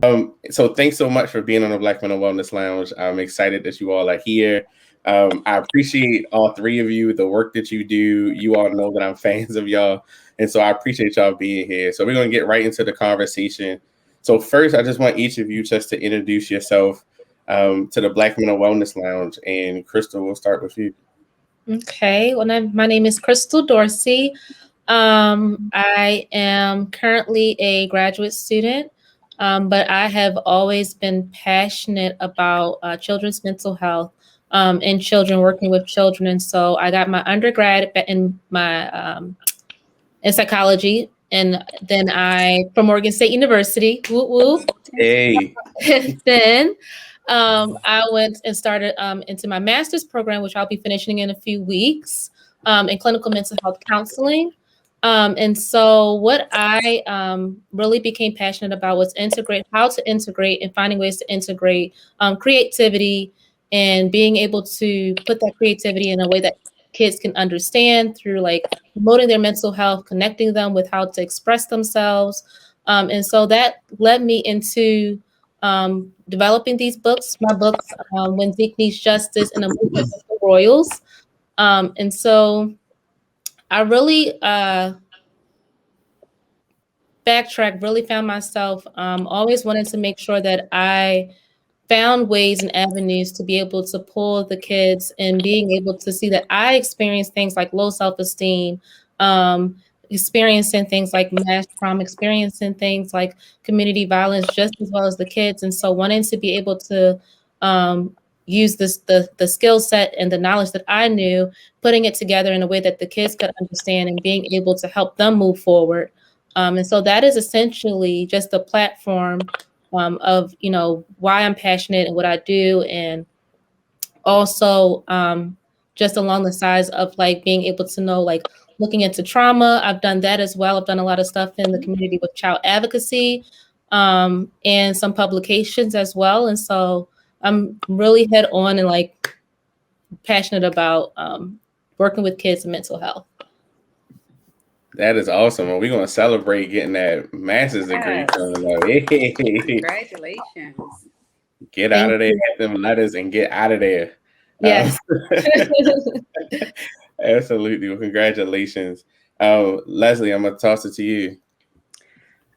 So thanks so much for being on the Black Mental Wellness Lounge. I'm excited that you all are here. I appreciate all three of you, the work that you do. You all know that I'm fans of y'all. And so I appreciate y'all being here. So we're going to get right into the conversation. So first, I just want each of you just to introduce yourself to the Black Mental Wellness Lounge. And Crystal, we'll start with you. Okay. Well, my name is Crystal Dorsey. I am currently a graduate student, but I have always been passionate about children's mental health and children, working with children. And so I got my undergrad in psychology, and then from Oregon State University. Woo woo. Hey. Then I went and started into my master's program, which I'll be finishing in a few weeks, in clinical mental health counseling. And so what I really became passionate about was how to integrate and finding ways to integrate creativity and being able to put that creativity in a way that kids can understand through like promoting their mental health, connecting them with how to express themselves. And so that led me into developing these books, my books, When Zeke Needs Justice and A Movement with the Royals. And so I really really found myself always wanting to make sure that I found ways and avenues to be able to pull the kids and being able to see that I experienced things like low self-esteem, experiencing things like mass trauma, experiencing things like community violence, just as well as the kids. And so wanting to be able to use the skill set and the knowledge that I knew, putting it together in a way that the kids could understand and being able to help them move forward. And so that is essentially just a platform of, why I'm passionate and what I do. And also just along the sides of like being able to know, like looking into trauma. I've done that as well. I've done a lot of stuff in the community with child advocacy and some publications as well. And so I'm really head on and like passionate about working with kids and mental health. That is awesome. And we're going to celebrate getting that master's degree coming up. Hey. Congratulations. Get out of there, get them letters and get out of there. Yes. Absolutely. Well, congratulations. Leslie, I'm going to toss it to you.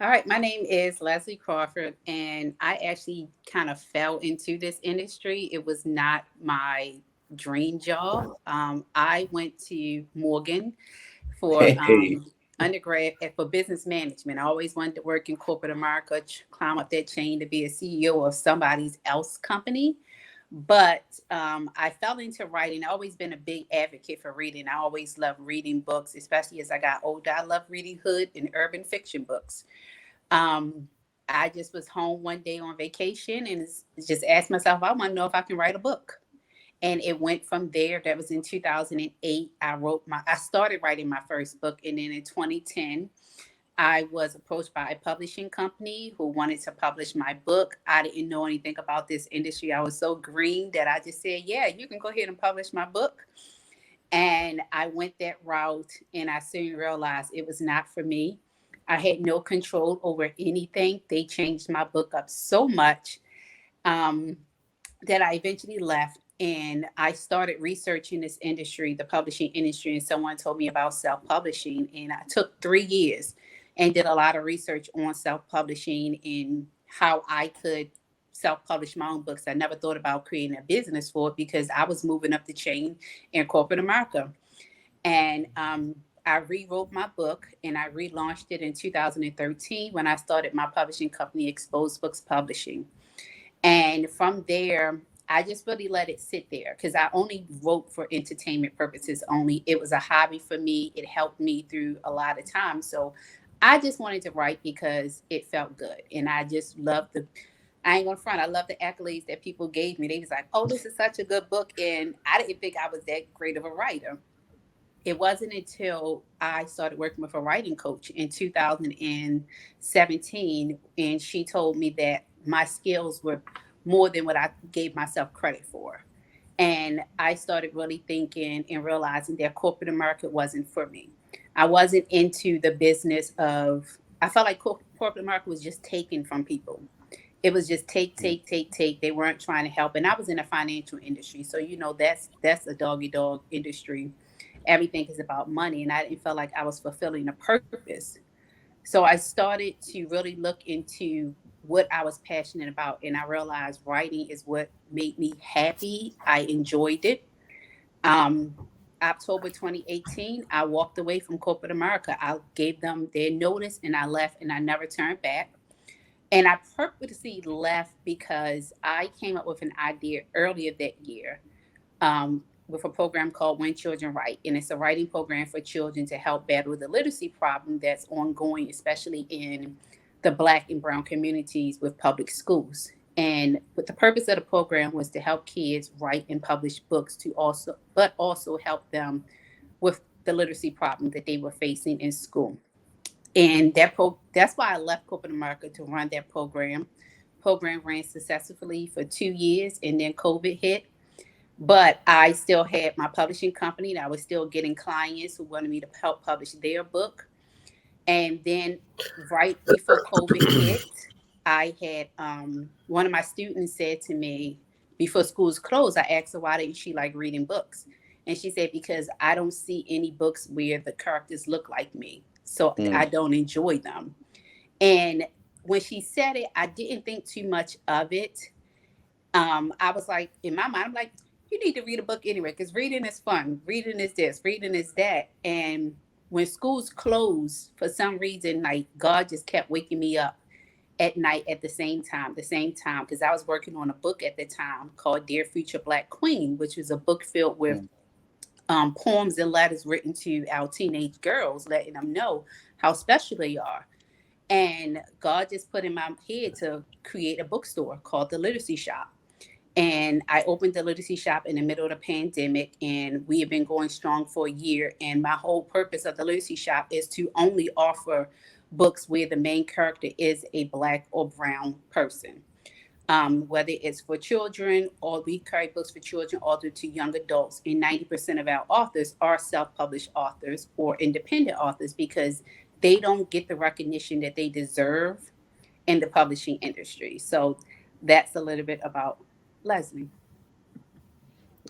All right. My name is Leslie Crawford, and I actually kind of fell into this industry. It was not my dream job. I went to Morgan for undergrad for business management. I always wanted to work in corporate America, climb up that chain to be a CEO of somebody's else company. But I fell into writing. I've always been a big advocate for reading. I always loved reading books, especially as I got older. I love reading hood and urban fiction books. I just was home one day on vacation and just asked myself, I want to know if I can write a book. And it went from there. That was in 2008. I started writing my first book. And then in 2010, I was approached by a publishing company who wanted to publish my book. I didn't know anything about this industry. I was so green that I just said, yeah, you can go ahead and publish my book. And I went that route, and I soon realized it was not for me. I had no control over anything. They changed my book up so much that I eventually left. And I started researching this industry, the publishing industry, and someone told me about self-publishing. And I took 3 years and did a lot of research on self-publishing and how I could self-publish my own books. I never thought about creating a business for it because I was moving up the chain in corporate America. And I rewrote my book and I relaunched it in 2013 when I started my publishing company, Exposed Books Publishing. And from there, I just really let it sit there because I only wrote for entertainment purposes only. It was a hobby for me. It helped me through a lot of times. So I just wanted to write because it felt good. And I just loved I ain't gonna front, I love the accolades that people gave me. They was like, oh, this is such a good book. And I didn't think I was that great of a writer. It wasn't until I started working with a writing coach in 2017. And she told me that my skills were more than what I gave myself credit for. And I started really thinking and realizing that corporate America wasn't for me. I wasn't into the business I felt like corporate America was just taken from people. it was just take, take, take, take. They weren't trying to help. And I was in the financial industry. So, that's a doggy dog industry. Everything is about money. And I didn't feel like I was fulfilling a purpose. So I started to really look into what I was passionate about. And I realized writing is what made me happy. I enjoyed it. Um, October 2018, I walked away from corporate America. I gave them their notice and I left and I never turned back. And I purposely left because I came up with an idea earlier that year, with a program called When Children Write. And it's a writing program for children to help battle the literacy problem that's ongoing, especially in the Black and Brown communities with public schools. And what the purpose of the program was to help kids write and publish books but also help them with the literacy problem that they were facing in school. And that's why I left corporate America to run that program. Program ran successfully for 2 years, and then COVID hit. But I still had my publishing company, and I was still getting clients who wanted me to help publish their book. And then right before COVID hit, I had one of my students said to me before schools closed, I asked her, why didn't she like reading books? And she said, because I don't see any books where the characters look like me. So I don't enjoy them. And when she said it, I didn't think too much of it. I was like, in my mind, I'm like, you need to read a book anyway, because reading is fun. Reading is this, reading is that. And when schools closed, for some reason, like God just kept waking me up at night at the same time, because I was working on a book at the time called Dear Future Black Queen, which was a book filled with poems and letters written to our teenage girls, letting them know how special they are. And God just put in my head to create a bookstore called The Literacy Shop. And I opened The Literacy Shop in the middle of the pandemic, and we have been going strong for a year. And my whole purpose of The Literacy Shop is to only offer books where the main character is a Black or brown person. Whether it's for children, or we carry books for children all the way to young adults. And 90% of our authors are self-published authors or independent authors, because they don't get the recognition that they deserve in the publishing industry. So that's a little bit about Leslie.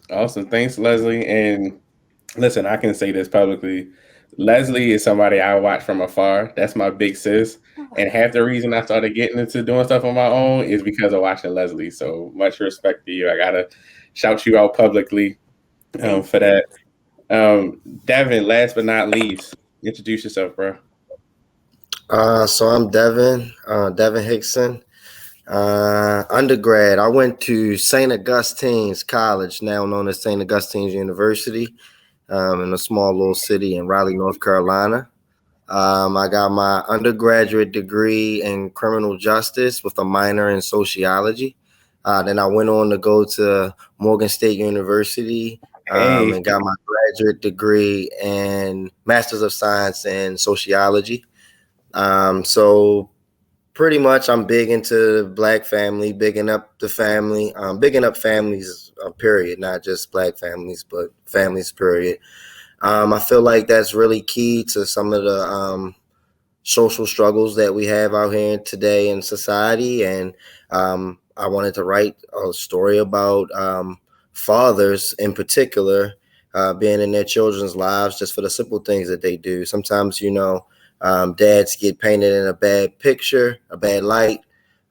Awesome. Thanks, Leslie. And listen, I can say this publicly. Leslie is somebody I watch from afar. That's my big sis. And half the reason I started getting into doing stuff on my own is because of watching Leslie. So much respect to you. I got to shout you out publicly for that. Devin, last but not least, introduce yourself, bro. So I'm Devin Hixson. Undergrad, I went to St. Augustine's College, now known as St. Augustine's University, in a small little city in Raleigh, North Carolina. I got my undergraduate degree in criminal justice with a minor in sociology. Then I went on to go to Morgan State University and got my graduate degree in Masters of Science in sociology. So pretty much I'm big into the Black family, bigging up the family, bigging up families, period, not just Black families, but families, period. I feel like that's really key to some of the social struggles that we have out here today in society. And I wanted to write a story about fathers in particular being in their children's lives just for the simple things that they do. Sometimes, dads get painted in a bad picture, a bad light.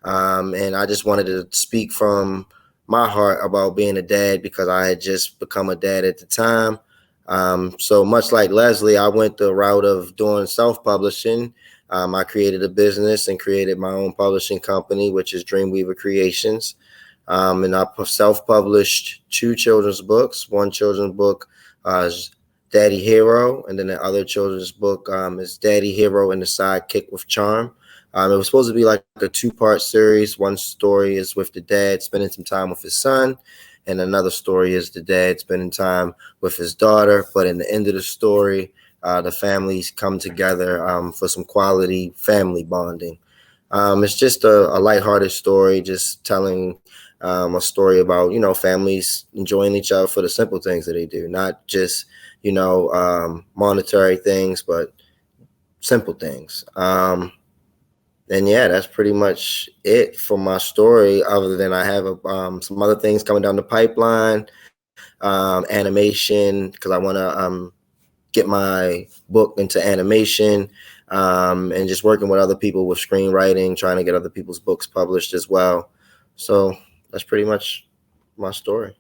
And I just wanted to speak from my heart about being a dad because I had just become a dad at the time. So much like Leslie, I went the route of doing self-publishing. I created a business and created my own publishing company, which is Dreamweaver Creations. And I self-published 2 children's books. One children's book is Daddy Hero, and then the other children's book is Daddy Hero and the Sidekick with Charm. It was supposed to be like a 2-part series. One story is with the dad spending some time with his son, and another story is the dad spending time with his daughter. But in the end of the story, the families come together for some quality family bonding. It's just a lighthearted story, just telling a story about, families enjoying each other for the simple things that they do, not just, monetary things, but simple things. And yeah, that's pretty much it for my story. Other than I have some other things coming down the pipeline, animation, because I want to get my book into animation, and just working with other people with screenwriting, trying to get other people's books published as well. So that's pretty much my story.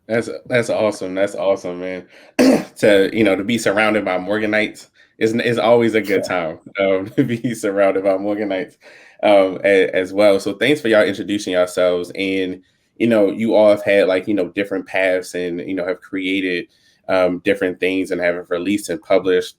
That's awesome. That's awesome, man. To be surrounded by Morganites is always a good time. To be surrounded by Morganites as well. So thanks for y'all introducing yourselves, and you all have had like different paths, and have created different things, and have released and published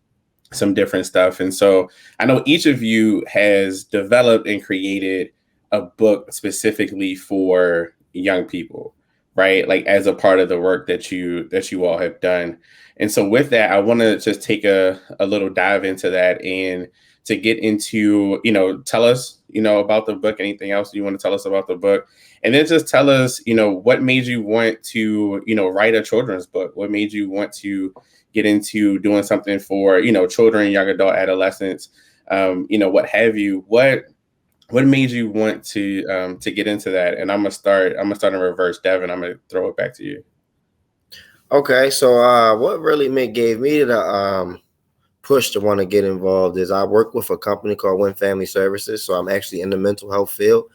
some different stuff. And so I know each of you has developed and created a book specifically for young people, right? Like as a part of the work that you all have done. And so with that, I want to just take a little dive into that, and to get into, tell us, about the book, anything else you want to tell us about the book. And then just tell us, what made you want to, write a children's book? What made you want to get into doing something for, children, young adult, adolescents, what have you? What made you want to get into that? And I'm gonna start in reverse. Devin, I'm gonna throw it back to you. Okay, so what really gave me the push to want to get involved is I work with a company called Win Family Services. So I'm actually in the mental health field.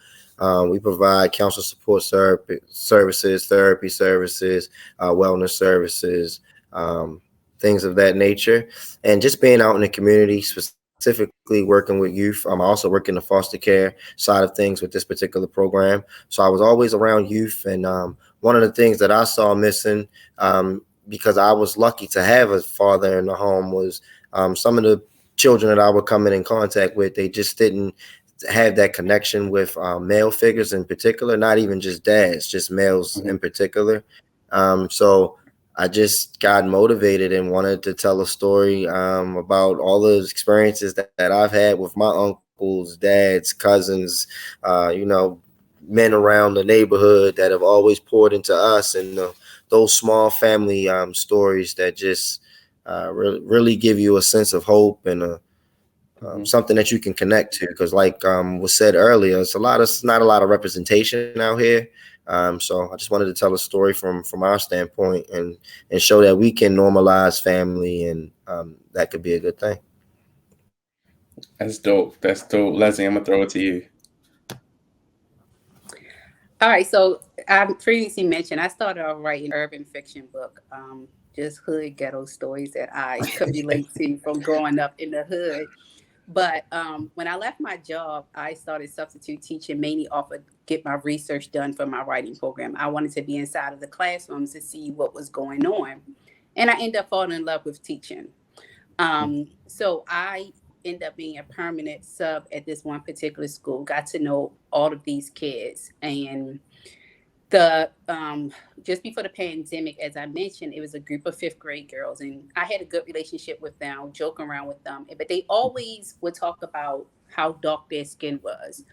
We provide counsel support services, therapy services, wellness services, things of that nature. And just being out in the community, specifically working with youth. I also work in the foster care side of things with this particular program. So I was always around youth. And one of the things that I saw missing, because I was lucky to have a father in the home, was some of the children that I would come in contact with, they just didn't have that connection with male figures in particular, not even just dads, just males in particular. So I just got motivated and wanted to tell a story about all those experiences that I've had with my uncles, dads, cousins, men around the neighborhood that have always poured into us, and those small family stories that just really give you a sense of hope and something that you can connect to. Because like was said earlier, it's not a lot of representation out here. So I just wanted to tell a story from our standpoint and show that we can normalize family, and that could be a good thing. That's dope. Leslie, I'm gonna throw it to you. All right, so I previously mentioned I started off writing urban fiction book, just hood ghetto stories that I could relate to from growing up in the hood. But when I left my job, I started substitute teaching mainly off of get my research done for my writing program. I wanted to be inside of the classrooms to see what was going on. And I ended up falling in love with teaching. So I ended up being a permanent sub at this one particular school, got to know all of these kids. And the just before the pandemic, as I mentioned, it was a group of fifth grade girls, and I had a good relationship with them, joking around with them. But they always would talk about how dark their skin was,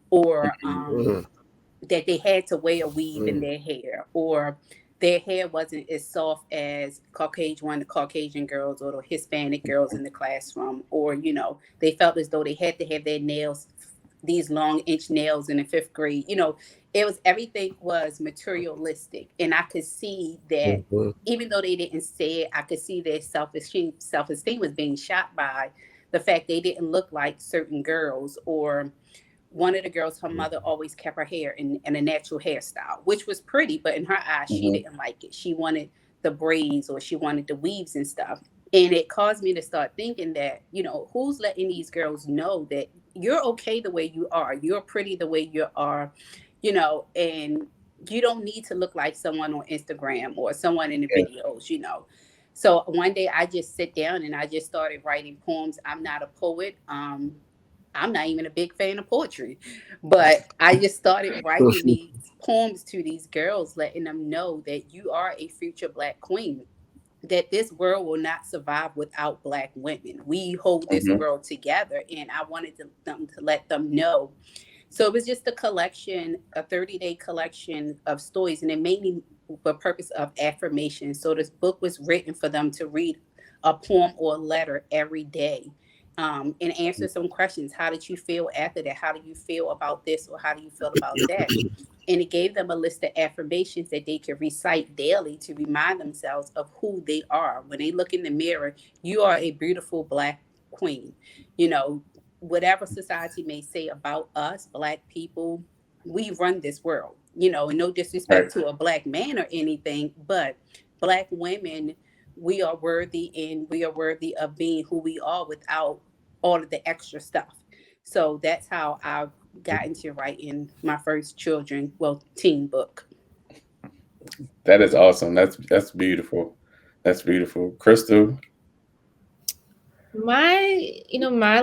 or that they had to wear a weave in their hair, or their hair wasn't as soft as one of the Caucasian girls or the Hispanic girls in the classroom, or they felt as though they had to have their nails, these long inch nails in the fifth grade. Everything was materialistic. And I could see that even though they didn't say it, I could see their self-esteem was being shot by the fact they didn't look like certain girls. Or one of the girls, her mother always kept her hair in a natural hairstyle, which was pretty, but in her eyes, she didn't like it. She wanted the braids, or she wanted the weaves and stuff. And it caused me to start thinking that, who's letting these girls know that you're okay the way you are, you're pretty the way you are, and you don't need to look like someone on Instagram or someone in the videos. So one day I just sit down and I just started writing poems. I'm not a poet. I'm not even a big fan of poetry, but I just started writing these poems to these girls, letting them know that you are a future Black queen, that this world will not survive without Black women. We hold this world together. And I wanted them to let them know. So it was just a 30-day collection of stories, and it mainly for purpose of affirmation. So this book was written for them to read a poem or a letter every day. and answer some questions. How did you feel after that? How do you feel about this, or how do you feel about that? And it gave them a list of affirmations that they could recite daily to remind themselves of who they are. When they look in the mirror, you are a beautiful Black queen. You know, whatever society may say about us, Black people, we run this world, you know, and no disrespect to a Black man or anything, but Black women, we are worthy, and we are worthy of being who we are without all of the extra stuff. So that's how I got into writing my first teen book. That is awesome. That's beautiful. That's beautiful. Crystal? My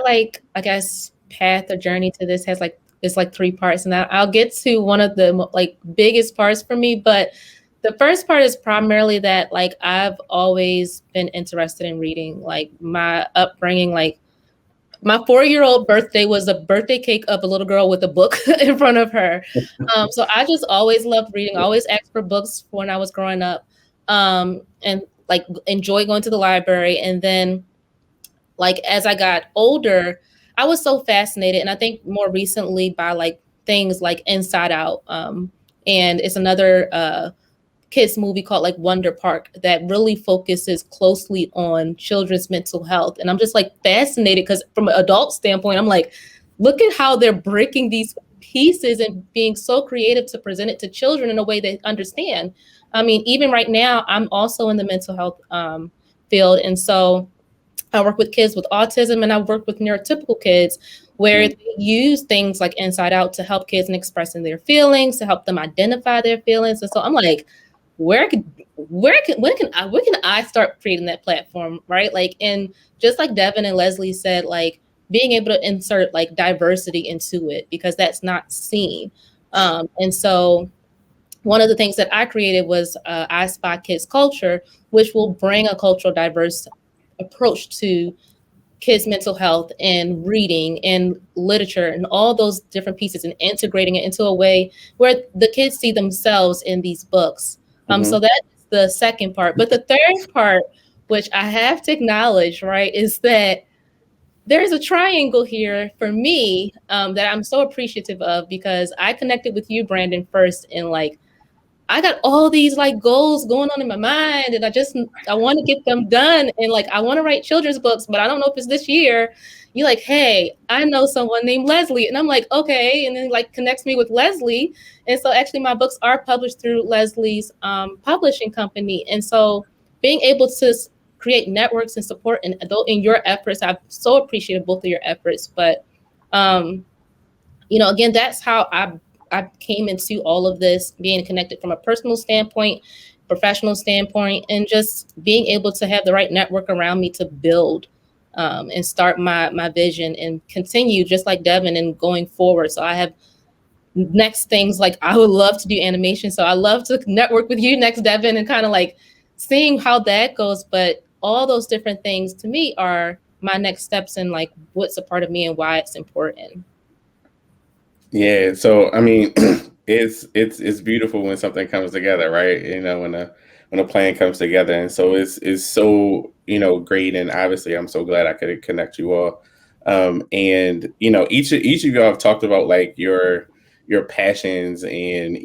like, I guess, path or journey to this is like 3 parts, and I'll get to one of the like biggest parts for me. But the first part is primarily that like I've always been interested in reading. Like my upbringing, like my 4-year-old birthday was a birthday cake of a little girl with a book in front of her. So I just always loved reading. I always asked for books when I was growing up, and like enjoy going to the library. And then like as I got older, I was so fascinated, and I think more recently by like things like Inside Out, and it's another kids movie called like Wonder Park that really focuses closely on children's mental health. And I'm just like fascinated because from an adult standpoint, I'm like, look at how they're breaking these pieces and being so creative to present it to children in a way they understand. I mean, even right now, I'm also in the mental health field. And so I work with kids with autism, and I work with neurotypical kids where they use things like Inside Out to help kids in expressing their feelings, to help them identify their feelings. And so I'm like, when can I start creating that platform, right? Like, and just like Devin and Leslie said, like being able to insert like diversity into it, because that's not seen. And so one of the things that I created was I Spy Kids Culture, which will bring a cultural diverse approach to kids' mental health and reading and literature and all those different pieces, and integrating it into a way where the kids see themselves in these books. So that's the second part. But the third part, which I have to acknowledge, right, is that there's a triangle here for me that I'm so appreciative of, because I connected with you, Brandon, first, and like I got all these like goals going on in my mind, and I want to get them done, and like I want to write children's books, but I don't know if it's this year. You're like, hey, I know someone named Leslie, and I'm like, okay, and then like connects me with Leslie, and so actually my books are published through Leslie's publishing company, and so being able to create networks and support in your efforts, I'm so appreciative of both of your efforts, but again, that's how I came into all of this, being connected from a personal standpoint, professional standpoint, and just being able to have the right network around me to build and start my vision and continue just like Devin and going forward. So I have next things, like I would love to do animation. So I love to network with you next, Devin, and kind of like seeing how that goes. But all those different things to me are my next steps and like what's a part of me and why it's important. Yeah, so I mean, it's beautiful when something comes together, right? When a plan comes together, and so it's so great, and obviously I'm so glad I could connect you all. And each of y'all have talked about like your passions and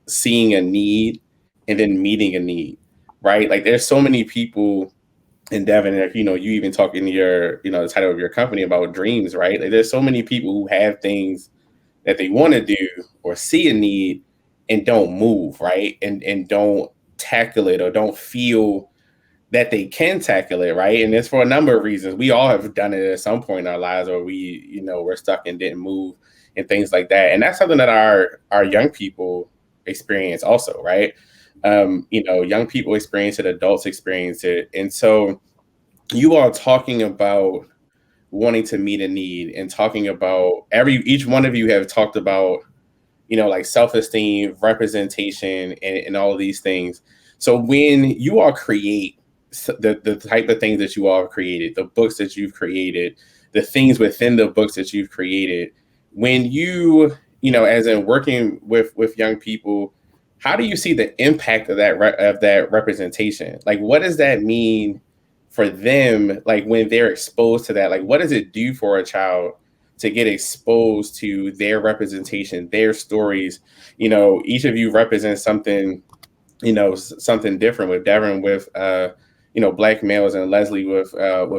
seeing a need and then meeting a need, right? Like there's so many people. And Devin, you even talk in your the title of your company about dreams, right? Like there's so many people who have things that they want to do or see a need and don't move, right? And don't tackle it, or don't feel that they can tackle it, right? And it's for a number of reasons. We all have done it at some point in our lives, or we're stuck and didn't move and things like that. And that's something that our young people experience also, right? Young people experience it, adults experience it. And so you are talking about wanting to meet a need, and talking about each one of you have talked about like self-esteem, representation, and all of these things. So when you all create the type of things that you all have created, the books that you've created, the things within the books that you've created, when you as in working with young people, how do you see the impact of that representation? Like what does that mean for them, like when they're exposed to that, like what does it do for a child to get exposed to their representation, their stories? You know, each of you represents something, you know, something different. With Devin with you know, Black males, and Leslie with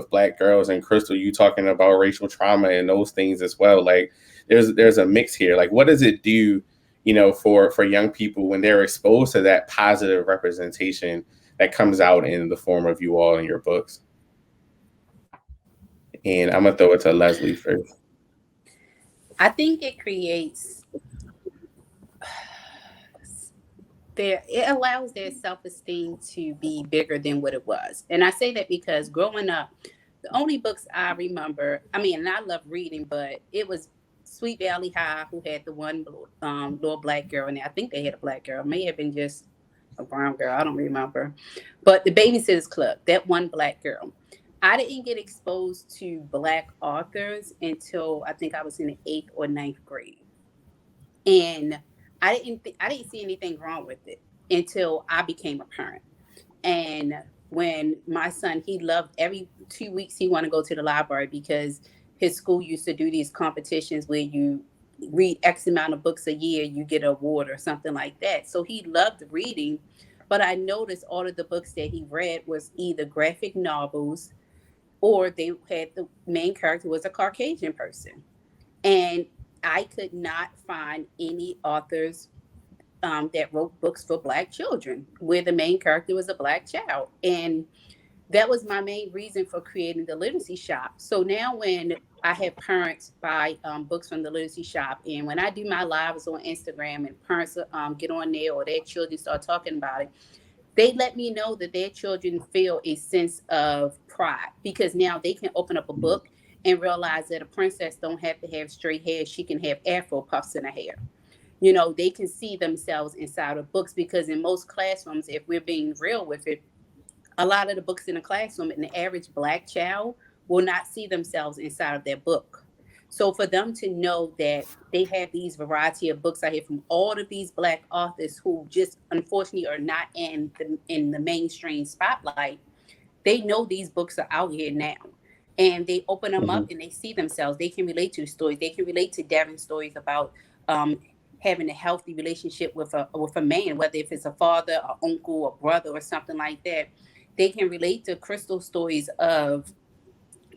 Black girls, and Crystal, you talking about racial trauma and those things as well. Like there's a mix here. Like what does it do, you know, for young people when they're exposed to that positive representation that comes out in the form of you all in your books? And I'm gonna throw it to Leslie first. I think it creates it allows their self-esteem to be bigger than what it was. And I say that because growing up, the only books I remember, I mean, and I love reading, but it was Sweet Valley High, who had the one little Black girl in there. I think they had a Black girl. It may have been just a brown girl. I don't remember. But the Babysitter's Club, that one Black girl. I didn't get exposed to Black authors until I think I was in the 8th or 9th grade. And I didn't see anything wrong with it until I became a parent. And when my son, he loved every 2 weeks he wanted to go to the library because his school used to do these competitions where you read X amount of books a year, you get an award or something like that. So he loved reading, but I noticed all of the books that he read was either graphic novels or they had the main character was a Caucasian person. And I could not find any authors that wrote books for Black children where the main character was a Black child. And that was my main reason for creating the Literacy Shop. So now when I have parents buy books from the Literacy Shop, and when I do my lives on Instagram and parents get on there or their children start talking about it, they let me know that their children feel a sense of pride because now they can open up a book and realize that a princess don't have to have straight hair. She can have Afro puffs in her hair. You know, they can see themselves inside of books because in most classrooms, if we're being real with it, a lot of the books in the classroom, and the average Black child will not see themselves inside of their book. So for them to know that they have these variety of books out here from all of these Black authors who just unfortunately are not in the mainstream spotlight, they know these books are out here now. And they open them up and they see themselves. They can relate to stories. They can relate to Devin's stories about having a healthy relationship with a man, whether if it's a father, an uncle, a brother, or something like that. They can relate to Crystal's stories of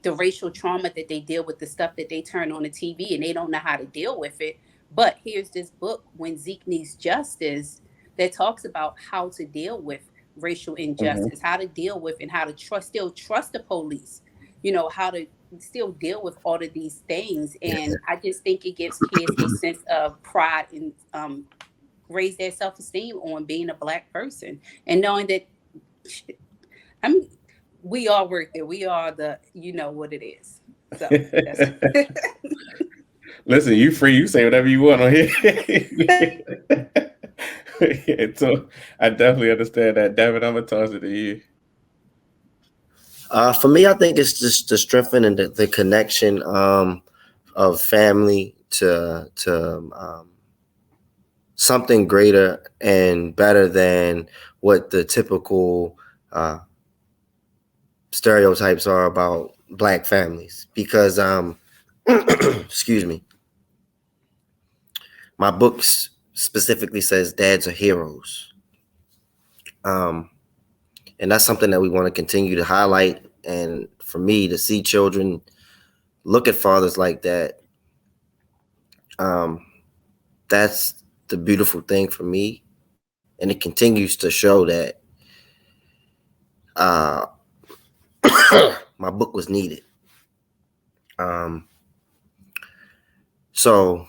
the racial trauma that they deal with, the stuff that they turn on the TV and they don't know how to deal with it. But here's this book, When Zeke Needs Justice, that talks about how to deal with racial injustice, how to deal with and how to still trust the police, you know, how to still deal with all of these things. And I just think it gives kids a sense of pride and raise their self-esteem on being a Black person and knowing that, I mean, we are worth it. We are you know what it is. So listen, you free. You say whatever you want on here. So I definitely understand that. Devin, I'm gonna toss it to you. For me, I think it's just the strengthening the connection of family to something greater and better than what the typical stereotypes are about Black families. Because excuse me, my books specifically says dads are heroes. And that's something that we want to continue to highlight. And for me to see children look at fathers like that, that's the beautiful thing for me. And it continues to show that my book was needed. So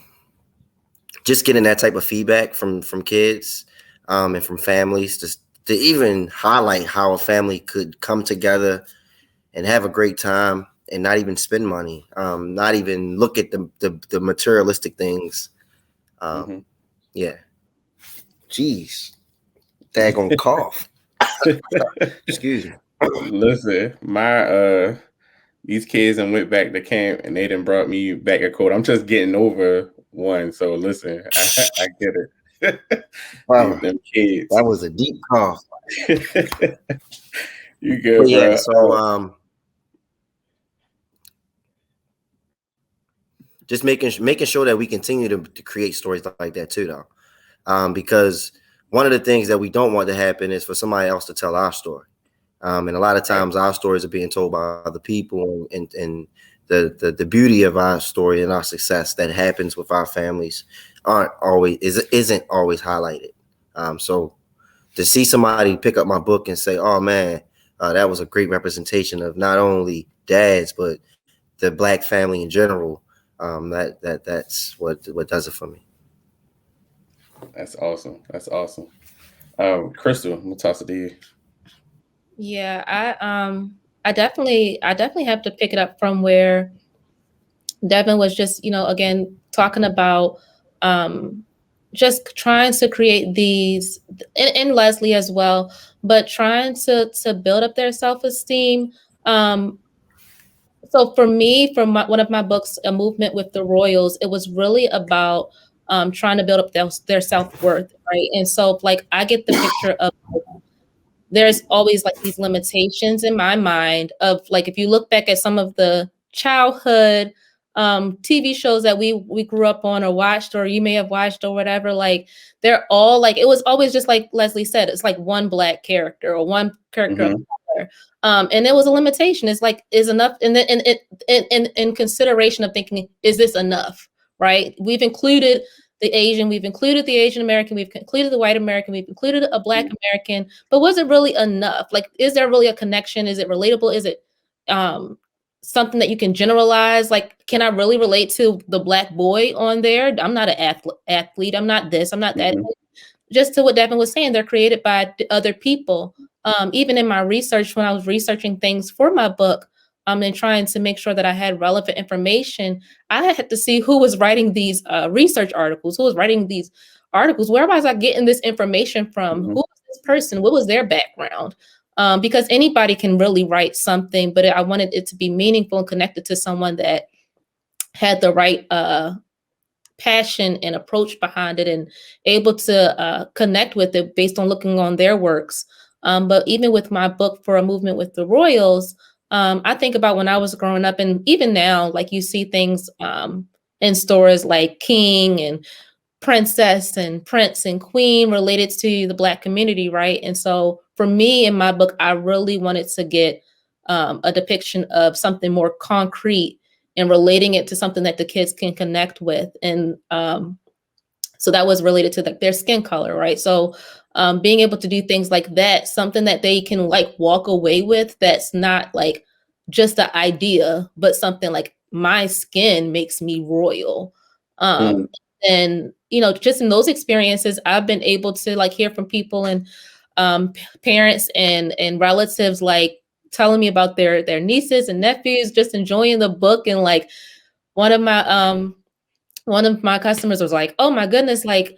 just getting that type of feedback from kids and from families to even highlight how a family could come together and have a great time and not even spend money, not even look at the materialistic things. Yeah. Jeez. Daggone cough. Excuse me. Listen, my these kids and went back to camp and they done brought me back a coat. I'm just getting over one. So listen, I get it. Wow. Them kids. That was a deep cough. You good, yeah, bro? so just making sure that we continue to create stories like that too, though, because one of the things that we don't want to happen is for somebody else to tell our story, and a lot of times our stories are being told by other people, and the beauty of our story and our success that happens with our families isn't always highlighted. So to see somebody pick up my book and say, "Oh man, that was a great representation of not only dads but the Black family in general," that's what does it for me. That's awesome. That's awesome. Crystal, I'm gonna toss it to you. Yeah, I definitely have to pick it up from where Devin was just, again, talking about just trying to create these, and Leslie as well, but trying to build up their self-esteem. So for me, from one of my books, A Movement with the Royals, it was really about trying to build up their self-worth, right? And so like I get the picture of there's always like these limitations in my mind of like, if you look back at some of the childhood TV shows that we grew up on or watched, or you may have watched or whatever, like they're all like, it was always just like Leslie said, it's like one Black character or one character of color. And it was a limitation. It's like, is enough, and then in consideration of thinking, is this enough? Right? We've included the Asian, we've included the Asian American, we've included the white American, we've included a Black American, but was it really enough? Like, is there really a connection? Is it relatable? Is it something that you can generalize? Like, can I really relate to the Black boy on there? I'm not an athlete. I'm not this. I'm not that. Just to what Devin was saying, they're created by other people. Even in my research, when I was researching things for my book, and trying to make sure that I had relevant information, I had to see who was writing these research articles, who was writing these articles, where was I getting this information from? Who was this person? What was their background? Because anybody can really write something, but I wanted it to be meaningful and connected to someone that had the right passion and approach behind it and able to connect with it based on looking on their works. But even with my book, For a Movement with the Royals, I think about when I was growing up, and even now, like you see things in stores like King and Princess and Prince and Queen related to the Black community, right? And so for me in my book, I really wanted to get a depiction of something more concrete and relating it to something that the kids can connect with. And so that was related to their skin color, right? So being able to do things like that, something that they can like walk away with, that's not like just the idea, but something like, my skin makes me royal. And just in those experiences, I've been able to like hear from people and parents and relatives like telling me about their nieces and nephews just enjoying the book. And like one of my customers was like, "Oh my goodness, like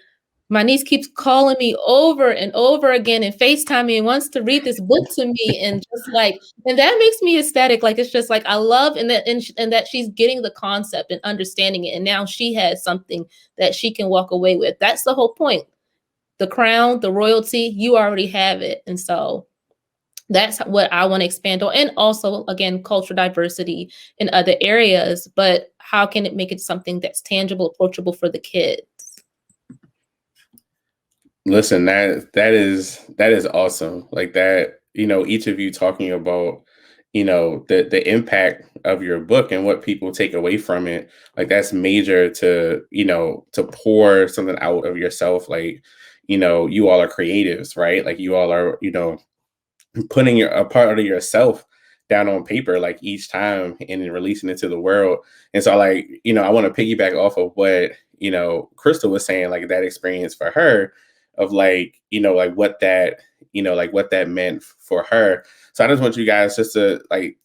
my niece keeps calling me over and over again and FaceTime me and wants to read this book to me." And just like, and that makes me ecstatic. Like, it's just like, I love, and that she's getting the concept and understanding it. And now she has something that she can walk away with. That's the whole point. The crown, the royalty, you already have it. And so that's what I want to expand on. And also, again, cultural diversity in other areas, but how can it make it something that's tangible, approachable for the kids? Listen, that is awesome. Like that, each of you talking about, the impact of your book and what people take away from it. Like that's major to, to pour something out of yourself. Like, you all are creatives, right? Like you all are, putting a part of yourself down on paper, like each time, and then releasing it to the world. And so like, I want to piggyback off of what, Crystal was saying, like that experience for her of like, like what that, like what that meant for her. So I just want you guys just to like,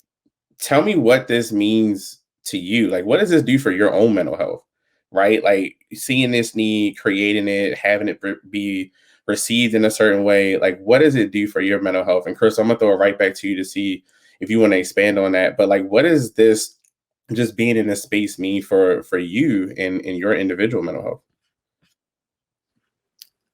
tell me what this means to you. Like, what does this do for your own mental health? Right? Like seeing this need, creating it, having it be received in a certain way. Like, what does it do for your mental health? And Chris, I'm gonna throw it right back to you to see if you want to expand on that. But like, what does this just being in this space mean for you and your individual mental health?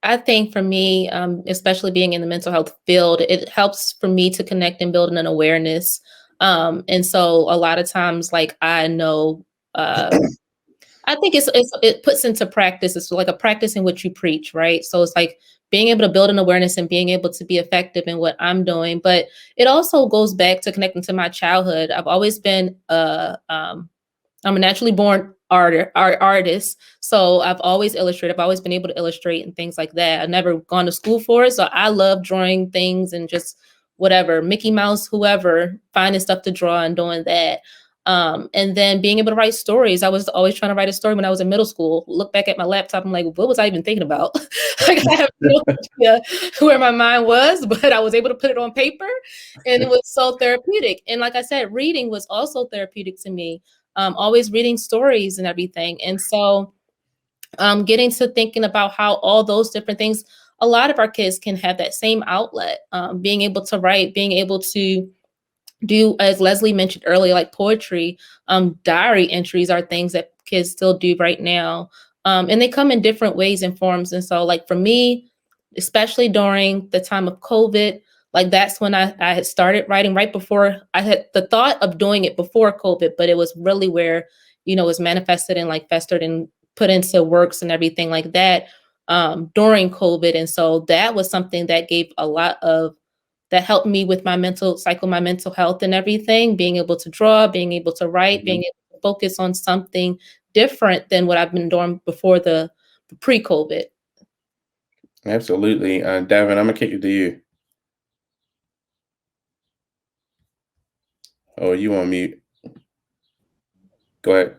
I think for me, especially being in the mental health field, it helps for me to connect and build an awareness. And so a lot of times, like I know, I think it puts into practice. It's like a practice in which you preach, right? So it's like being able to build an awareness and being able to be effective in what I'm doing. But it also goes back to connecting to my childhood. I've always been I'm a naturally born artist. So I've always illustrated. I've always been able to illustrate and things like that. I've never gone to school for it. So I love drawing things and just whatever, Mickey Mouse, whoever, finding stuff to draw and doing that. And then being able to write stories. I was always trying to write a story when I was in middle school. Look back at my laptop, I'm like, what was I even thinking about? Like, I have no idea where my mind was, but I was able to put it on paper and it was so therapeutic. And like I said, reading was also therapeutic to me. Always reading stories and everything. And so getting to thinking about how all those different things, a lot of our kids can have that same outlet, being able to write, being able to do, as Leslie mentioned earlier, like poetry, diary entries are things that kids still do right now. And they come in different ways and forms. And so like for me, especially during the time of COVID, like that's when I had started writing right before. I had the thought of doing it before COVID, but it was really where, it was manifested and like festered and put into works and everything like that during COVID. And so that was something that gave a lot of, that helped me with my mental cycle, my mental health and everything, being able to draw, being able to write, being able to focus on something different than what I've been doing before the pre-COVID. Absolutely. Devin, I'm gonna kick it to you. Oh, you on mute. Go ahead.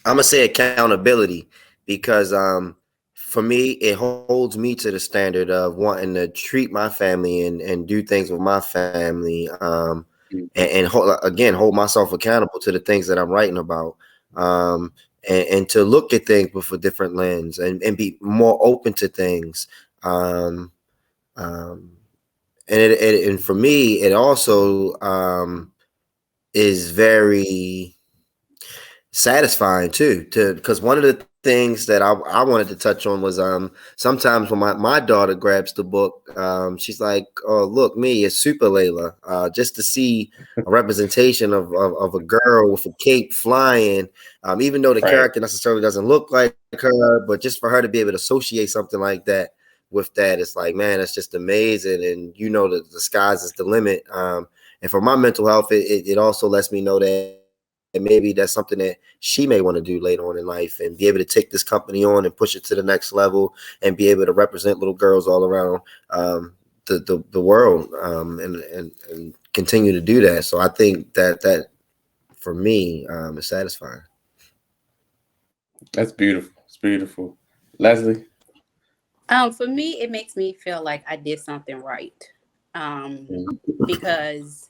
I'm gonna say accountability because for me it holds me to the standard of wanting to treat my family and do things with my family and hold myself accountable to the things that I'm writing about and to look at things with a different lens and be more open to things and for me it also is very satisfying too, because one of the things that I wanted to touch on was sometimes when my daughter grabs the book, she's like, oh look, me, it's Super Layla, just to see a representation of a girl with a cape flying, even though the character necessarily doesn't look like her, but just for her to be able to associate something like that with that, it's like, man, it's just amazing. And that the sky's is the limit. And for my mental health, it also lets me know that and maybe that's something that she may want to do later on in life and be able to take this company on and push it to the next level and be able to represent little girls all around the world and continue to do that. So I think that for me is satisfying. That's beautiful. It's beautiful. Leslie? For me, it makes me feel like I did something right. Because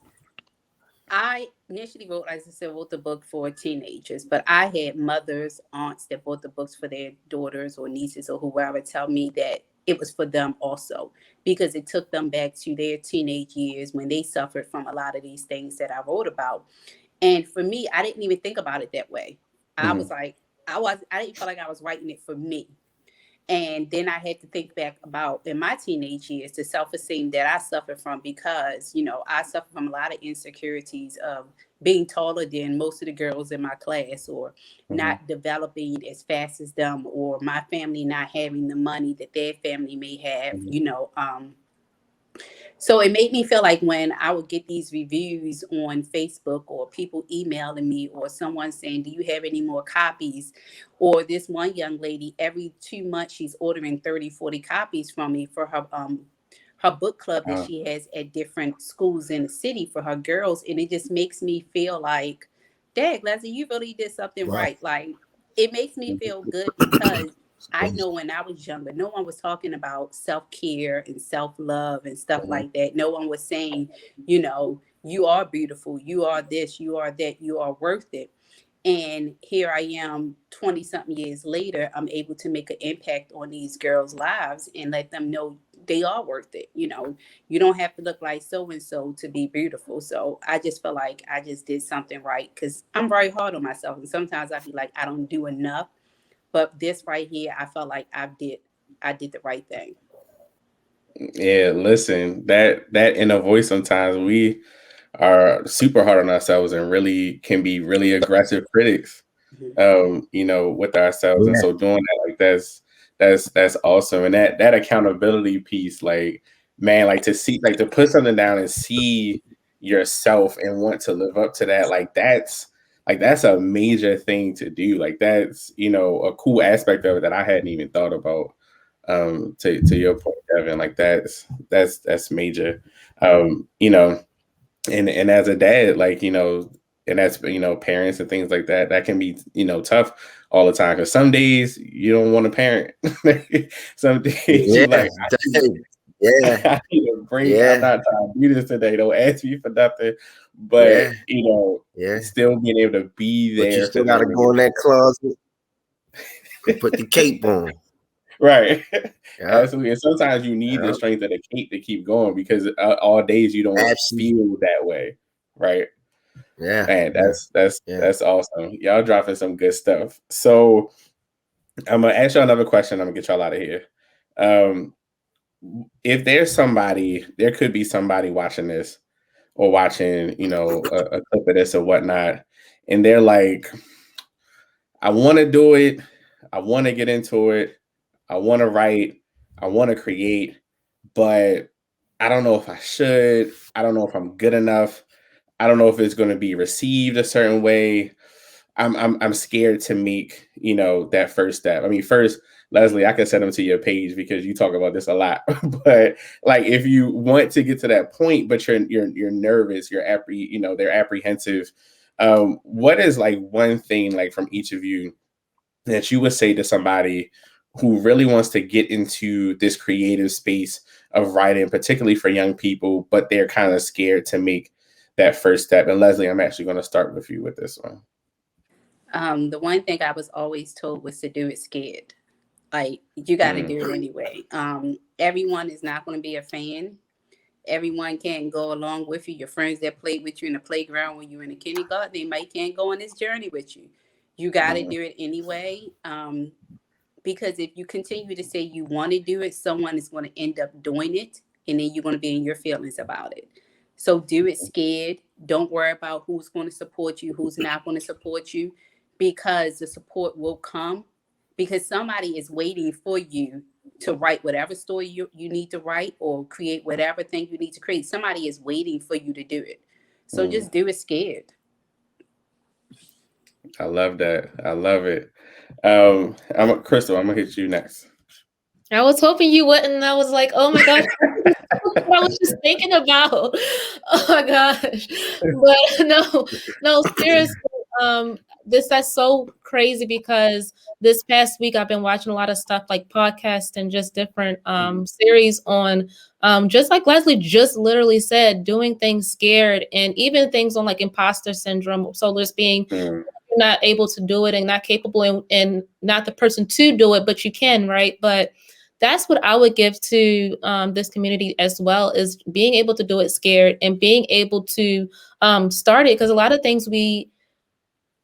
I initially wrote, as I said, wrote the book for teenagers, but I had mothers, aunts that bought the books for their daughters or nieces or whoever tell me that it was for them also, because it took them back to their teenage years when they suffered from a lot of these things that I wrote about. And for me, I didn't even think about it that way. I was like, I didn't feel like I was writing it for me. And then I had to think back about in my teenage years, the self-esteem that I suffered from because, I suffered from a lot of insecurities of being taller than most of the girls in my class or not developing as fast as them or my family not having the money that their family may have, So it made me feel like when I would get these reviews on Facebook or people emailing me or someone saying, do you have any more copies? Or this one young lady, every 2 months, she's ordering 30, 40 copies from me for her book club that she has at different schools in the city for her girls. And it just makes me feel like, dang, Leslie, you really did something right. Like, it makes me feel good because I know when I was younger, no one was talking about self-care and self-love and stuff like that. No one was saying, you are beautiful, you are this, you are that, you are worth it. And here I am 20 something years later, I'm able to make an impact on these girls' lives and let them know they are worth it. You don't have to look like so-and-so to be beautiful. So I just feel like I just did something right because I'm very hard on myself. And sometimes I feel like I don't do enough. But this right here, I felt like I did the right thing. Yeah, listen, that inner voice, sometimes we are super hard on ourselves and really can be really aggressive critics, with ourselves. And so doing that, like, that's awesome. And that accountability piece, like, man, like, to see, like, to put something down and see yourself and want to live up to that, that's a major thing to do. Like, that's, a cool aspect of it that I hadn't even thought about. To your point, Devin, like, that's major. And as a dad, like, and that's, parents and things like that, that can be, tough all the time, because some days you don't want to parent. Some days you like, I need a break. I'm not trying to do this today. Don't ask me for nothing. But still being able to be there. But you still gotta go in that closet and put the cape on. Right. Absolutely. And sometimes you need the strength of the cape to keep going, because all days you don't feel that way. Right. Yeah. Man, that's awesome. Y'all dropping some good stuff. So I'm gonna ask y'all another question. I'm gonna get y'all out of here. If there could be somebody watching this, or watching, a clip of this or whatnot, and they're like, I want to do it. I want to get into it. I want to write. I want to create, but I don't know if I should. I don't know if I'm good enough. I don't know if it's going to be received a certain way. I'm scared to make, that first step. I mean, first, Leslie, I can send them to your page because you talk about this a lot. But, like, if you want to get to that point, but you're nervous, they're apprehensive. What is, like, one thing, like, from each of you that you would say to somebody who really wants to get into this creative space of writing, particularly for young people, but they're kind of scared to make that first step? And Leslie, I'm actually going to start with you with this one. The one thing I was always told was to do it scared. Like, you got to do it anyway. Everyone is not going to be a fan. Everyone can't go along with you. Your friends that played with you in the playground when you were in the kindergarten, they might can't go on this journey with you. You got to do it anyway. Because if you continue to say you want to do it, someone is going to end up doing it, and then you're going to be in your feelings about it. So do it scared. Don't worry about who's going to support you, who's not going to support you, because the support will come, because somebody is waiting for you to write whatever story you need to write, or create whatever thing you need to create. Somebody is waiting for you to do it. So just do it scared. I love that. I love it. Crystal, I'm gonna hit you next. I was hoping you wouldn't. And I was like, oh my gosh, I was just thinking about. Oh my gosh. But no, seriously. That's so crazy, because this past week I've been watching a lot of stuff, like podcasts and just different series on just like Leslie just literally said, doing things scared, and even things on like imposter syndrome. So there's being not able to do it and not capable and not the person to do it, but you can, right? But that's what I would give to this community as well, is being able to do it scared and being able to start it. Because a lot of things we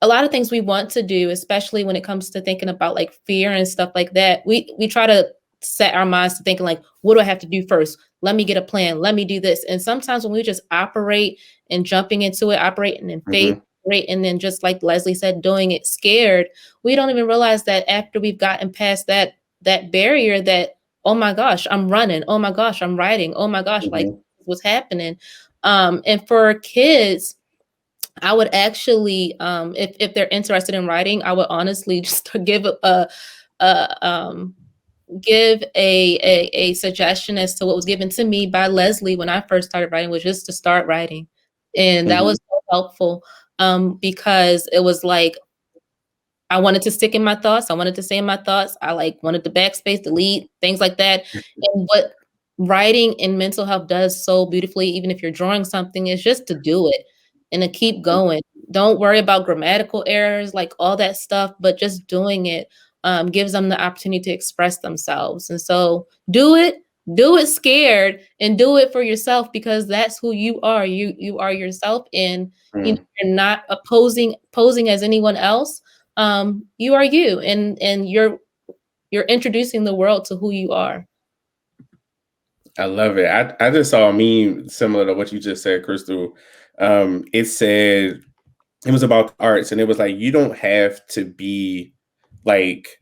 want to do, especially when it comes to thinking about like fear and stuff like that, we try to set our minds to thinking like, what do I have to do first? Let me get a plan. Let me do this. And sometimes when we just operate and jumping into it, operating in faith, and then just like Leslie said, doing it scared, we don't even realize that after we've gotten past that barrier, that, oh my gosh, I'm running. Oh my gosh, I'm writing. Oh my gosh, like what's happening? And for kids, I would actually, if they're interested in writing, I would honestly just give a suggestion as to what was given to me by Leslie when I first started writing, was just to start writing. And that was so helpful, because it was like, I wanted to stick in my thoughts. I wanted to say in my thoughts. I wanted to backspace, delete, things like that. And what writing and mental health does so beautifully, even if you're drawing something, is just to do it and to keep going. Don't worry about grammatical errors, like all that stuff, but just doing it gives them the opportunity to express themselves. And so do it scared, and do it for yourself, because that's who you are. You are yourself, and you're not posing as anyone else. you are you, and you're introducing the world to who you are. I love it. I just saw a meme similar to what you just said, Crystal. It said it was about the arts, and it was like, you don't have to be like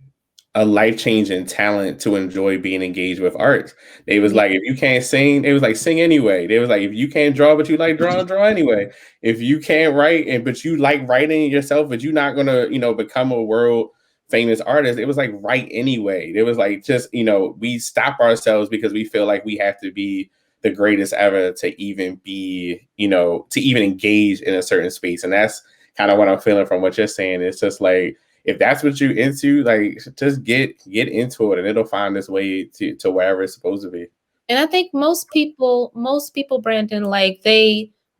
a life-changing talent to enjoy being engaged with art. They was like, if you can't sing, it was like, sing anyway. They was like, if you can't draw but you like draw anyway. If you can't write but you like writing yourself, but you're not gonna, become a world famous artist, it was like, write anyway. It was like, just, we stop ourselves because we feel like we have to be the greatest ever to even be, to even engage in a certain space. And that's kind of what I'm feeling from what you're saying. It's just like, if that's what you're into, like, just get into it, and it'll find its way to wherever it's supposed to be. And I think most people, Brandon, like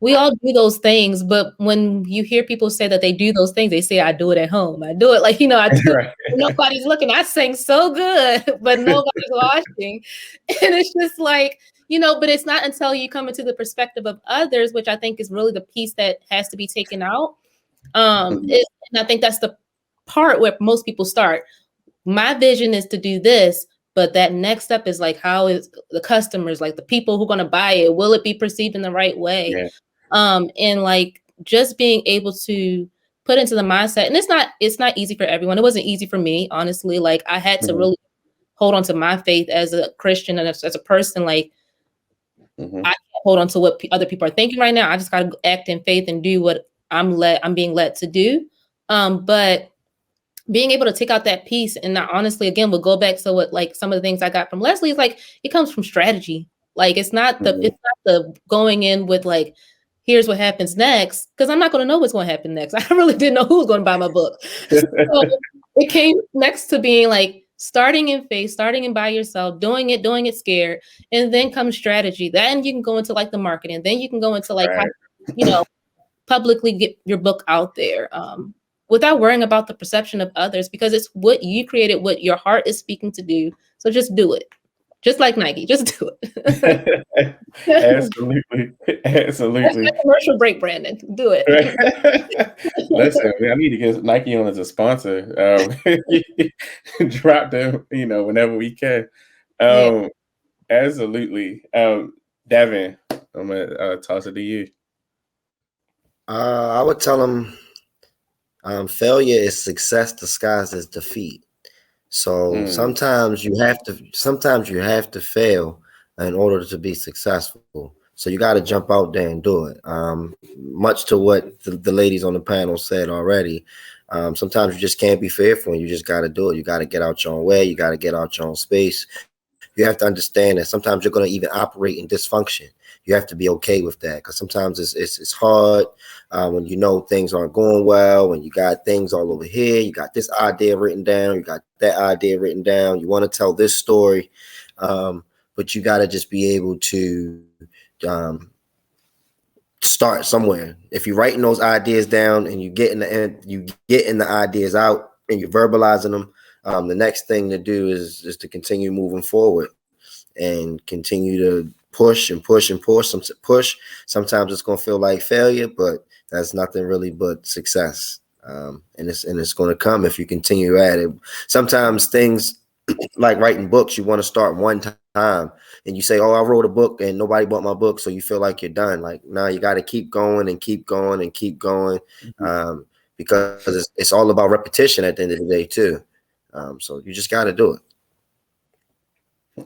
we all do those things, but when you hear people say that they do those things, they say, I do it at home. I do it like, I do Right. Nobody's looking. I sing so good, but nobody's watching. And it's just like, but it's not until you come into the perspective of others, which I think is really the piece that has to be taken out. And I think that's the part where most people start. My vision is to do this, but that next step is like, how is the customers, like the people who are going to buy it, will it be perceived in the right way? Yeah. And like just being able to put into the mindset, and it's not easy for everyone. It wasn't easy for me, honestly. Like I had to really hold on to my faith as a Christian and as a person. Like I can't hold on to what other people are thinking right now. I just got to act in faith and do what I'm being led to do. But being able to take out that piece, and honestly, again, we'll go back to what, like, some of the things I got from Leslie is like, it comes from strategy. Like, it's not the going in with like, here's what happens next, because I'm not going to know what's going to happen next. I really didn't know who was going to buy my book. So it came next to being like, starting in faith, starting in by yourself, doing it scared, and then comes strategy. Then you can go into like the marketing. Then you can go into like, how, publicly get your book out there. Without worrying about the perception of others, because it's what you created, what your heart is speaking to do. So just do it. Just like Nike, just do it. Absolutely. That's a commercial break, Brandon. Do it. Listen, I need to get Nike on as a sponsor. Drop them, whenever we can. Absolutely. Devin, I'm gonna toss it to you. I would tell them failure is success disguised as defeat. So sometimes you have to fail in order to be successful. So you got to jump out there and do it. Much to what the ladies on the panel said already. Sometimes you just can't be fearful, and you just got to do it. You got to get out your own way. You got to get out your own space. You have to understand that sometimes you're going to even operate in dysfunction. You have to be okay with that, because sometimes it's hard when things aren't going well, when you got things all over here, you got this idea written down, you got that idea written down, you want to tell this story, but you got to just be able to start somewhere. If you're writing those ideas down and you getting the ideas out and you're verbalizing them, the next thing to do is to continue moving forward and continue to push and push and push. Sometimes it's going to feel like failure, but that's nothing really but success. And it's going to come if you continue at it. Sometimes things like writing books, you want to start one time and you say, oh, I wrote a book and nobody bought my book, so you feel like you're done. Like, no, you got to keep going and keep going and keep going, because it's all about repetition at the end of the day too. So you just got to do it.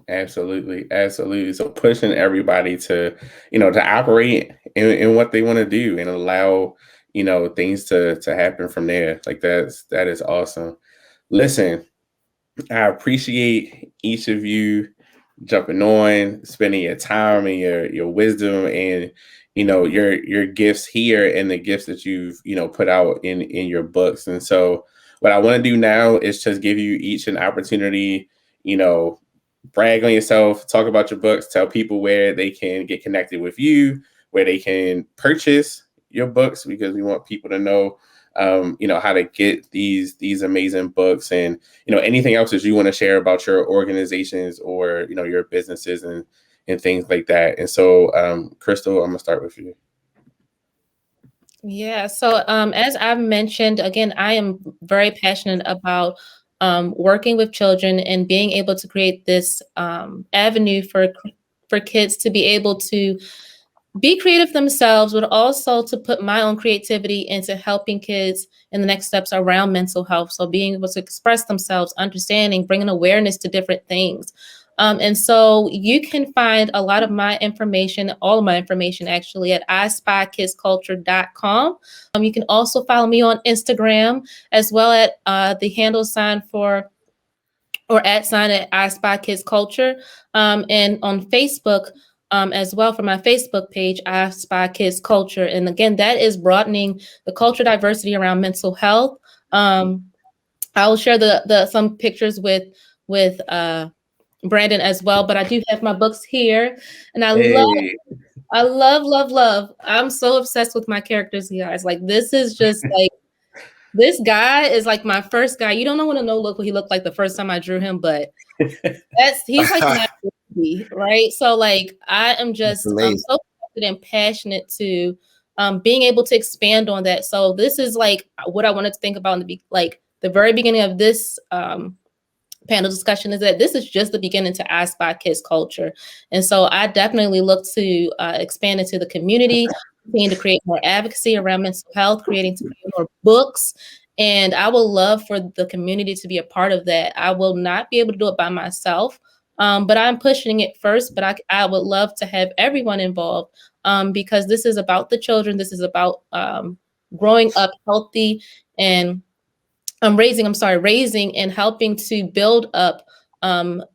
Absolutely. So pushing everybody to operate in what they want to do and allow, things to happen from there. Like that is awesome. Listen, I appreciate each of you jumping on, spending your time and your wisdom and, your gifts here and the gifts that you've, put out in your books. And so what I want to do now is just give you each an opportunity, brag on yourself, talk about your books, tell people where they can get connected with you, where they can purchase your books, because we want people to know, how to get these amazing books, and, anything else that you want to share about your organizations or, your businesses and things like that. And so, Crystal, I'm gonna start with you. Yeah. So, as I've mentioned, again, I am very passionate about working with children and being able to create this avenue for kids to be able to be creative themselves, but also to put my own creativity into helping kids in the next steps around mental health. So being able to express themselves, understanding, bringing awareness to different things. And so you can find a lot of my information, all of my information actually at ispykidsculture.com. You can also follow me on Instagram as well at the handle sign for or at sign at I Spy Kids Culture, and on Facebook as well for my Facebook page, I Spy Kids Culture. And again, that is broadening the culture diversity around mental health. I will share the some pictures with Brandon as well, but I do have my books here, and Hey, I love, love, love. I'm so obsessed with my characters, you guys. Like this is just like this guy is like my first guy. You don't want to know look what he looked like the first time I drew him, but he's like my baby, right? So like I am just Amazing. so excited and passionate to being able to expand on that. So this is like what I wanted to think about in the very beginning of this panel discussion is that this is just the beginning to I Spy Kids Culture. And so I definitely look to expand into the community, continue to create more advocacy around mental health, create more books. And I would love for the community to be a part of that. I will not be able to do it by myself, but I'm pushing it first. But I would love to have everyone involved because this is about the children. This is about growing up healthy and raising and helping to build up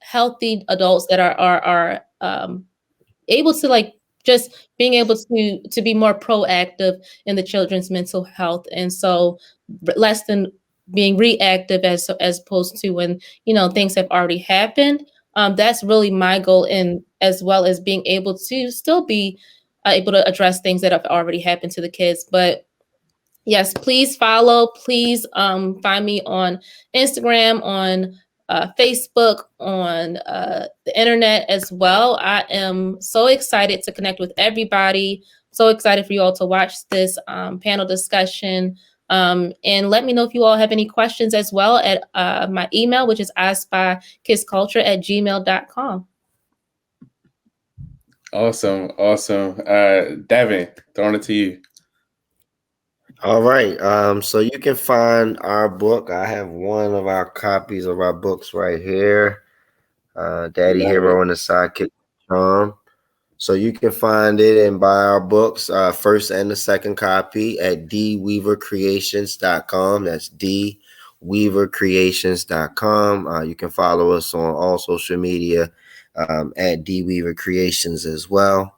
healthy adults that are able to like just being able to be more proactive in the children's mental health, and so less than being reactive as opposed to when things have already happened. That's really my goal, and as well as being able to still be able to address things that have already happened to the kids, but yes, please follow. Please find me on Instagram, on Facebook, on the internet as well. I am so excited to connect with everybody. So excited for you all to watch this panel discussion. And let me know if you all have any questions as well at my email, which is ispykidsculture@gmail.com. awesome. Devin, throwing it to you. All right. So you can find our book. I have one of our copies of our books right here. Daddy Love Hero it. and the Sidekick Charm. So you can find it and buy our books, first and the second copy at dweavercreations.com. That's dweavercreations.com. You can follow us on all social media at dweavercreations as well.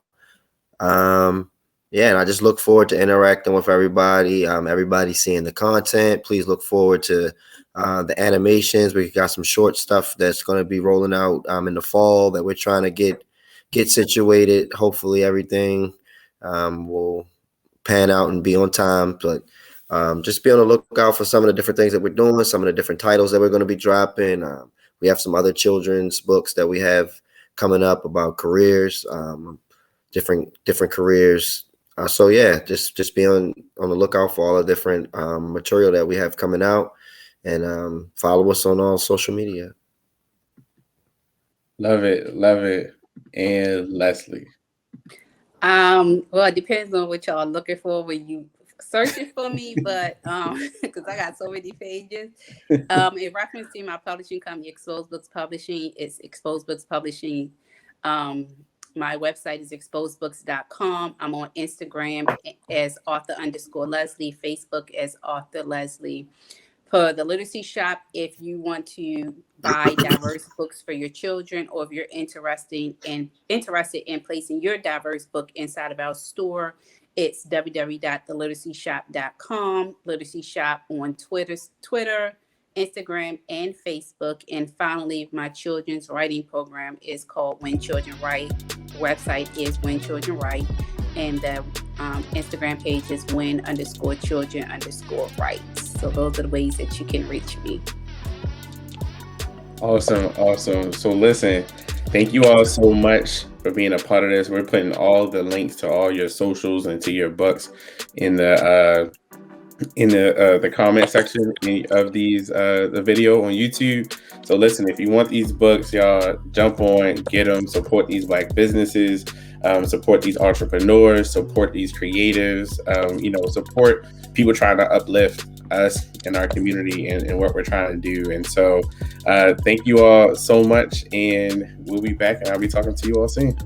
Yeah, and I just look forward to interacting with everybody. Everybody seeing the content. Please look forward to the animations. We got some short stuff that's going to be rolling out in the fall that we're trying to get situated. Hopefully everything will pan out and be on time. But just be on the lookout for some of the different things that we're doing, some of the different titles that we're going to be dropping. We have some other children's books that we have coming up about careers, different careers. So yeah, just be on the lookout for all the different material that we have coming out, and follow us on all social media. Love it. And Leslie. Well, it depends on what y'all looking for when you searching for me, but because I got so many pages. In reference to my publishing company, Exposed Books Publishing, it's Exposed Books Publishing. My website is exposedbooks.com. I'm on Instagram as author_Leslie, Facebook as author Leslie. For the literacy shop, if you want to buy diverse books for your children, or if you're interested in placing your diverse book inside of our store, it's www.theliteracyshop.com. Literacy Shop on Twitter, Instagram, and Facebook. And finally, my children's writing program is called When Children Write. The website is When Children Write, and the Instagram page is when_children_write. So those are the ways that you can reach me. Awesome. So listen, Thank you all so much for being a part of this. We're putting all the links to all your socials and to your books in the comment section of these the video on YouTube. So listen, if you want these books, y'all jump on, get them, support these Black businesses, support these entrepreneurs, support these creatives, support people trying to uplift us in our community and what we're trying to do. And so thank you all so much, and we'll be back, and I'll be talking to you all soon.